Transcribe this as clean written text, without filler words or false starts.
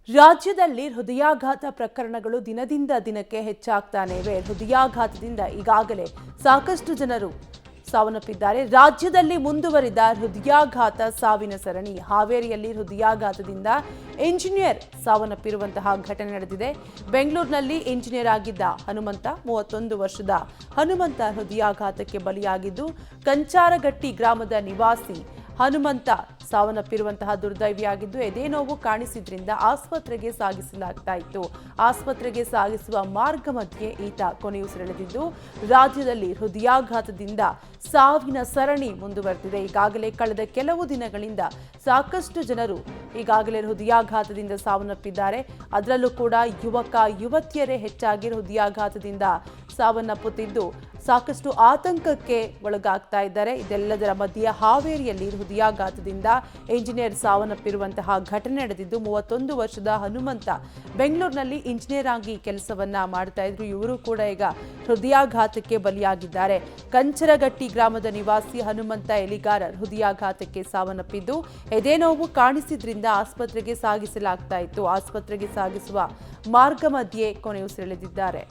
ರಾಜ್ಯದಲ್ಲಿ ಹೃದಯಾಘಾತ ಪ್ರಕರಣಗಳು ದಿನದಿಂದ ದಿನಕ್ಕೆ ಹೆಚ್ಚಾಗ್ತಾನೆ ಇವೆ. ಹೃದಯಾಘಾತದಿಂದ ಈಗಾಗಲೇ ಸಾಕಷ್ಟು ಜನರು ಸಾವನ್ನಪ್ಪಿದ್ದಾರೆ. ರಾಜ್ಯದಲ್ಲಿ ಮುಂದುವರಿದ ಹೃದಯಾಘಾತ ಸಾವಿನ ಸರಣಿ. ಹಾವೇರಿಯಲ್ಲಿ ಹೃದಯಾಘಾತದಿಂದ ಇಂಜಿನಿಯರ್ ಸಾವನ್ನಪ್ಪಿರುವಂತಹ ಘಟನೆ ನಡೆದಿದೆ. ಬೆಂಗಳೂರಿನಲ್ಲಿ ಇಂಜಿನಿಯರ್ ಆಗಿದ್ದ ಹನುಮಂತ 31 ವರ್ಷದ ಹನುಮಂತ ಹೃದಯಾಘಾತಕ್ಕೆ ಬಲಿಯಾಗಿದ್ದು ಕಂಚಾರಗಟ್ಟಿ ಗ್ರಾಮದ ನಿವಾಸಿ ಹನುಮಂತ ಸಾವನ್ನಪ್ಪಿರುವಂತಹ ದುರ್ದೈವಿಯಾಗಿದ್ದು ಎದೆ ನೋವು ಕಾಣಿಸಿದ್ರಿಂದ ಆಸ್ಪತ್ರೆಗೆ ಸಾಗಿಸಲಾಗ್ತಾ ಇತ್ತು. ಆಸ್ಪತ್ರೆಗೆ ಸಾಗಿಸುವ ಮಾರ್ಗ ಮಧ್ಯೆ ಈತ ಕೊನೆಯುಸಿರೆಳೆದಿದ್ದು ರಾಜ್ಯದಲ್ಲಿ ಹೃದಯಾಘಾತದಿಂದ ಸಾವಿನ ಸರಣಿ ಮುಂದುವರೆದಿದೆ. ಈಗಾಗಲೇ ಕಳೆದ ಕೆಲವು ದಿನಗಳಿಂದ ಸಾಕಷ್ಟು ಜನರು ಈಗಾಗಲೇ ಹೃದಯಾಘಾತದಿಂದ ಸಾವನ್ನಪ್ಪಿದ್ದಾರೆ. ಅದರಲ್ಲೂ ಕೂಡ ಯುವತಿಯರೇ ಹೆಚ್ಚಾಗಿ ಹೃದಯಾಘಾತದಿಂದ ಸಾವನ್ನಪ್ಪುತ್ತಿದ್ದು ಸಾಕಷ್ಟು ಆತಂಕಕ್ಕೆ ಒಳಗಾಗ್ತಾ ಇದ್ದಾರೆ. ಇದೆಲ್ಲದರ ಮಧ್ಯೆ ಹಾವೇರಿಯಲ್ಲಿ ಹೃದಯಾಘಾತದಿಂದ ಇಂಜಿನಿಯರ್ ಸಾವನ್ನಪ್ಪಿರುವಂತಹ ಘಟನೆ ನಡೆದಿದ್ದು 31 ವರ್ಷದ ಹನುಮಂತ ಬೆಂಗಳೂರಿನಲ್ಲಿ ಇಂಜಿನಿಯರ್ ಆಗಿ ಕೆಲಸವನ್ನ ಮಾಡ್ತಾ ಇದ್ರು. ಇವರು ಕೂಡ ಈಗ ಹೃದಯಾಘಾತಕ್ಕೆ ಬಲಿಯಾಗಿದ್ದಾರೆ. ಕಂಚರಗಟ್ಟಿ ಗ್ರಾಮದ ನಿವಾಸಿ ಹನುಮಂತ ಎಲಿಗಾರ ಹೃದಯಾಘಾತಕ್ಕೆ ಸಾವನ್ನಪ್ಪಿದ್ದು ಎದೆ ನೋವು ಕಾಣಿಸಿದ್ರಿಂದ ಆಸ್ಪತ್ರೆಗೆ ಸಾಗಿಸಲಾಗ್ತಾ ಇತ್ತು. ಆಸ್ಪತ್ರೆಗೆ ಸಾಗಿಸುವ ಮಾರ್ಗ ಮಧ್ಯೆ ಕೊನೆಯುಸಿರೆಳೆದಿದ್ದಾರೆ.